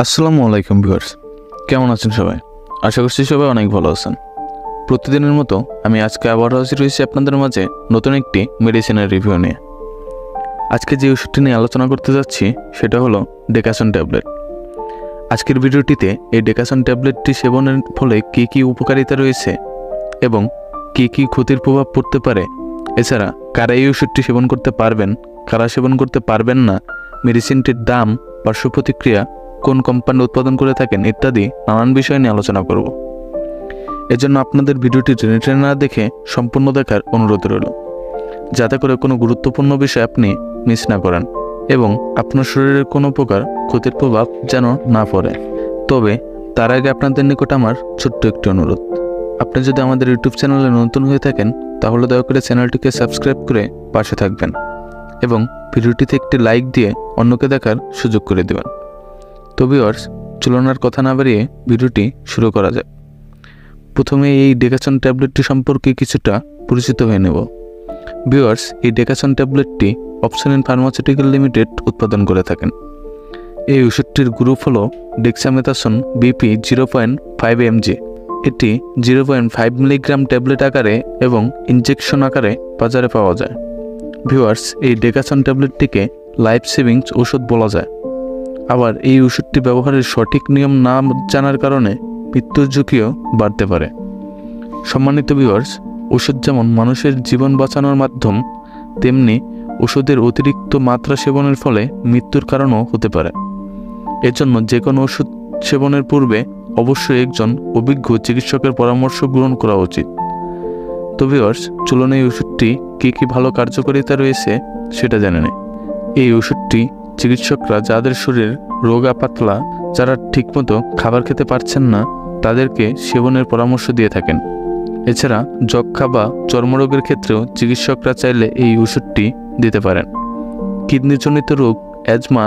আসসালামু আলাইকুম ভিউয়ার্স, কেমন আছেন সবাই? আশা করছি সবাই অনেক ভালো আছেন। প্রতিদিনের মতো আমি আজকে আবার হাজির হয়েছি আপনাদের মাঝে নতুন একটি মেডিসিনের রিভিউ নিয়ে। আজকে যে ওষুধটি নিয়ে আলোচনা করতে যাচ্ছি সেটা হলো ডেকাসন ট্যাবলেট। আজকের ভিডিওটিতে এই ডেকাসন ট্যাবলেটটি সেবনের ফলে কী কী উপকারিতা রয়েছে এবং কী কী ক্ষতির প্রভাব পড়তে পারে, এছাড়া কারা এই ওষুধটি সেবন করতে পারবেন, কারা সেবন করতে পারবেন না, মেডিসিনটির দাম, পার্শ্ব প্রতিক্রিয়া, কোন কোম্পানি উৎপাদন করে থাকেন ইত্যাদি নানান বিষয় নিয়ে আলোচনা করব। এজন্য আপনাদের ভিডিওটি টেনে টেনে না দেখে সম্পূর্ণ দেখার অনুরোধ রইল, যাতে করে কোনো গুরুত্বপূর্ণ বিষয় আপনি মিস না করেন এবং আপনার শরীরের কোনো প্রকার ক্ষতির প্রভাব যেন না পড়ে। তবে তার আগে আপনাদের নিকট আমার ছোট্ট একটি অনুরোধ, আপনি যদি আমাদের ইউটিউব চ্যানেলে নতুন হয়ে থাকেন তাহলে দয়া করে চ্যানেলটিকে সাবস্ক্রাইব করে পাশে থাকবেন এবং ভিডিওটিতে একটি লাইক দিয়ে অন্যকে দেখার সুযোগ করে দেবেন। তো ভিউয়ার্স, চলুন আর কথা না বাড়িয়ে ভিডিওটি শুরু করা যায়। প্রথমে এই ডেকাসন ট্যাবলেটটি সম্পর্কে কিছুটা পরিচিত হয়ে নেব। ভিউয়ার্স, এই ডেকাসন ট্যাবলেটটি অপশনিন ফার্মাসিউটিক্যাল লিমিটেড উৎপাদন করে থাকেন। এই ওষুধটির গ্রুপ হলো ডেক্সামেথাসোন BP 0.5 mg। এটি 0.5 মিলিগ্রাম ট্যাবলেট আকারে এবং ইনজেকশন আকারে বাজারে পাওয়া যায়। ভিউয়ার্স, এই ডেকাসন ট্যাবলেটটিকে লাইফ সেভিংস ওষুধ বলা যায়। আবার এই ওষুধটি ব্যবহারের সঠিক নিয়ম না জানার কারণে মৃত্যুর ঝুঁকিও বাড়তে পারে। সম্মানিত ভিউয়ার্স, ওষুধ যেমন মানুষের জীবন বাঁচানোর মাধ্যম, তেমনি ওষুধের অতিরিক্ত মাত্রা সেবনের ফলে মৃত্যুর কারণও হতে পারে। এজন্য যে কোনো ওষুধ সেবনের পূর্বে অবশ্যই একজন অভিজ্ঞ চিকিৎসকের পরামর্শ গ্রহণ করা উচিত। তো ভিউয়ার্স, চলুন এই ওষুধটি কী কী ভালো কার্যকারিতা রয়েছে সেটা জেনে নেই। এই ওষুধটি চিকিৎসকরা যাদের শরীর রোগা পাতলা, যারা ঠিকমতো খাবার খেতে পারছেন না, তাদেরকে সেবনের পরামর্শ দিয়ে থাকেন। এছাড়া যক্ষা বা চর্মরোগের ক্ষেত্রেও চিকিৎসকরা চাইলে এই ওষুধটি দিতে পারেন। কিডনিজনিত রোগ, অ্যাজমা,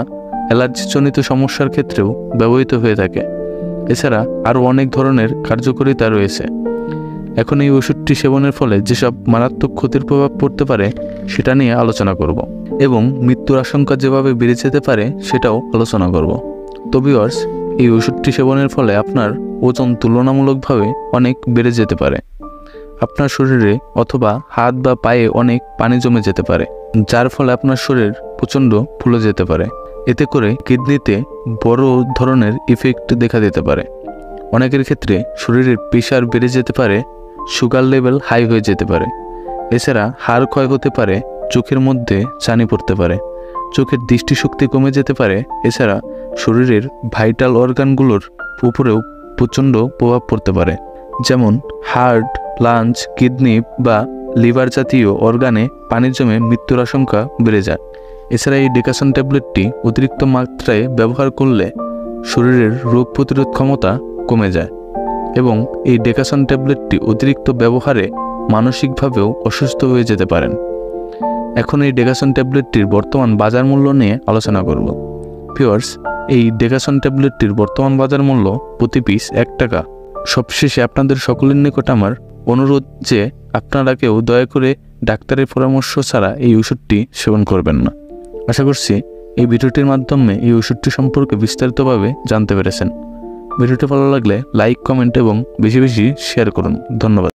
অ্যালার্জিজনিত সমস্যার ক্ষেত্রেও ব্যবহৃত হয়ে থাকে। এছাড়া আরও অনেক ধরনের কার্যকারিতা রয়েছে। এখন এই ওষুধটি সেবনের ফলে যেসব মারাত্মক ক্ষতির প্রভাব পড়তে পারে সেটা নিয়ে আলোচনা করব এবং মৃত্যুর আশঙ্কা যেভাবে বেড়ে যেতে পারে সেটাও আলোচনা করব। তো ভিউয়ার্স, এই ওষুধটি সেবনের ফলে আপনার ওজন তুলনামূলকভাবে অনেক বেড়ে যেতে পারে। আপনার শরীরে অথবা হাত বা পায়ে অনেক পানি জমে যেতে পারে, যার ফলে আপনার শরীর প্রচণ্ড ফুলে যেতে পারে। এতে করে কিডনিতে বড় ধরনের ইফেক্ট দেখা দিতে পারে। অনেকের ক্ষেত্রে শরীরের প্রেশার বেড়ে যেতে পারে, সুগার লেভেল হাই হয়ে যেতে পারে। এছাড়া হাড় ক্ষয় হতে পারে, চোখের মধ্যে ছানি পড়তে পারে, চোখের দৃষ্টিশক্তি কমে যেতে পারে। এছাড়া শরীরের ভাইটাল অর্গানগুলোর উপরেও প্রচণ্ড প্রভাব পড়তে পারে, যেমন হার্ট, লাঞ্চ, কিডনি বা লিভার জাতীয় অর্গানে পানি জমে মৃত্যুর আশঙ্কা বেড়ে যায়। এছাড়া এই ডেকাসন ট্যাবলেটটি অতিরিক্ত মাত্রায় ব্যবহার করলে শরীরের রোগ প্রতিরোধ ক্ষমতা কমে যায় এবং এই ডেকাসন ট্যাবলেটটি অতিরিক্ত ব্যবহারে মানসিকভাবেও অসুস্থ হয়ে যেতে পারেন। এখন এই ডেকাসন ট্যাবলেটটির বর্তমান বাজার মূল্য নিয়ে আলোচনা করব। ভিউয়ার্স, এই ডেকাসন ট্যাবলেটটির বর্তমান বাজার মূল্য প্রতি পিস 1 টাকা। সবশেষে আপনাদের সকলের নিকট আমার অনুরোধ যে আপনারা কেউ দয়া করে ডাক্তারের পরামর্শ ছাড়া এই ওষুধটি সেবন করবেন না। আশা করছি এই ভিডিওটির মাধ্যমে এই ওষুধটি সম্পর্কে বিস্তারিতভাবে জানতে পেরেছেন। ভিডিওটি ভালো লাগলে লাইক, কমেন্ট এবং বেশি বেশি শেয়ার করুন। ধন্যবাদ।